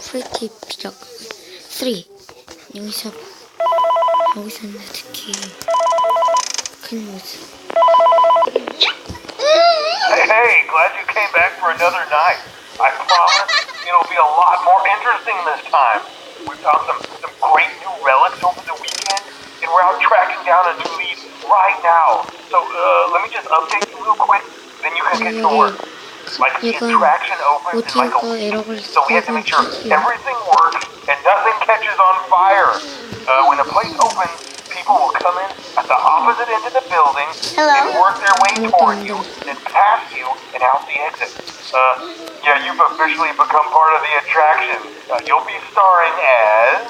프리티 비작 3 여기서 나 특히 큰 모습. Hey, glad you came back for another night. I promise it'll be a lot more interesting this time. We found some great new relics over the weekend, and we're out tracking down a new lead right now. So let me just update you real quick, then you can get to work. Like the attraction opens in like a week, so we have to make sure everything works and nothing catches on fire. When the place opens, people will come in at the opposite end of the building and work their way toward you, then past you and out the exit. Yeah, you've officially become part of the attraction. You'll be starring as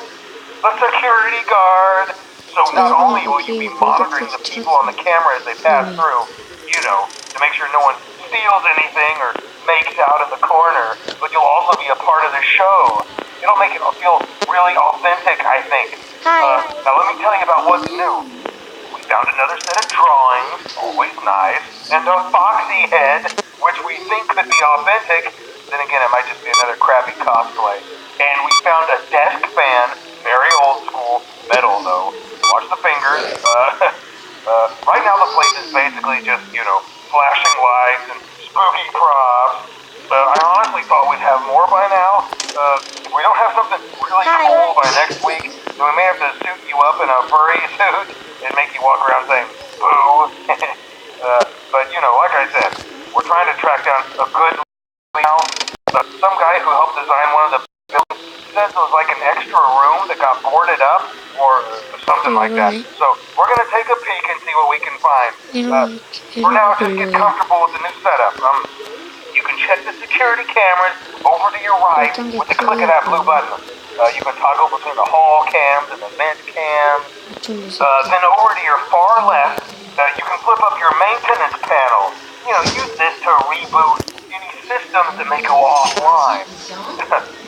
the security guard. So not only will you be monitoring the people on the camera as they pass through, you know, to make sure no one steals anything or makes out in the corner, but you'll also be a part of the show. It'll make it feel really authentic, I think. Now let me tell you about what's new. We found another set of drawings, always nice, and a foxy head, which we think could be authentic. Then again, it might just be another crappy cosplay. And we found a desk fan, very old school, metal though. Watch the fingers. Right now the place is basically just, you know, flashing lights and spooky props. I honestly thought we'd have more by now. We don't have something really cool by next week, so we may have to suit you up in a furry suit and make you walk around saying, boo. But, you know, like I said, we're trying to track down a good now. Some guy who helped design one of the buildings says it was like an extra room that got boarded up or something like that. So we're going to take a peek and see what we can find. For now, just get comfortable with the new setup. You can check the security cameras over to your right with the click of that blue button. You can toggle between the hall cams and the vent cams. Then over to your far left, you can flip up your maintenance panel. You know, use this to reboot any systems that may go offline.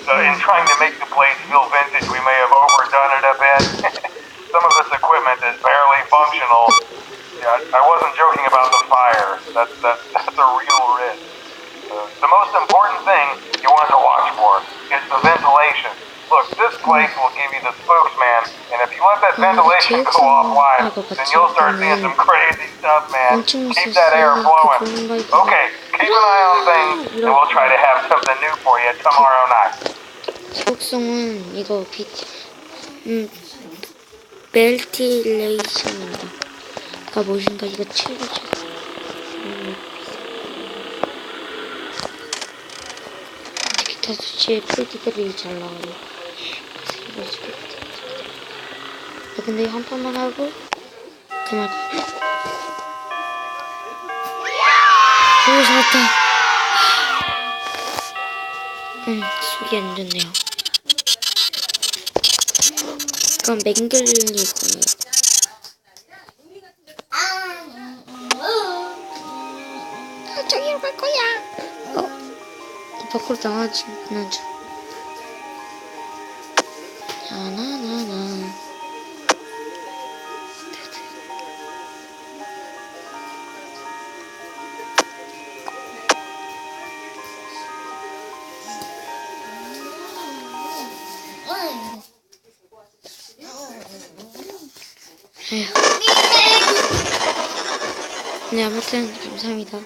In trying to make the place feel vintage, we may have overdone it a bit. Some of this equipment is barely functional. Yeah, I wasn't joking about the fire. That's a real risk. The most important thing you want to watch for is the ventilation. Look, this place will give you the spooks, man. And if you let that ventilation go offline, then you'll start seeing some crazy stuff, man. Keep that air flowing. Okay, keep an eye on things, and we'll try to have something new for you tomorrow night. 속성은 이거 벨티레이션입니다. 가 무엇인가 이거 치우쳐. 기타 수치의 프리티들이 잘 나와요. 근데 한 판만 하고 그만. 오, 잘했다. 속이 안 좋네요. 그럼 맹글리고요. 저기로 갈 거야. 밖으로 나가지는 줄. 나나나나. 네, 아무튼 감사합니다.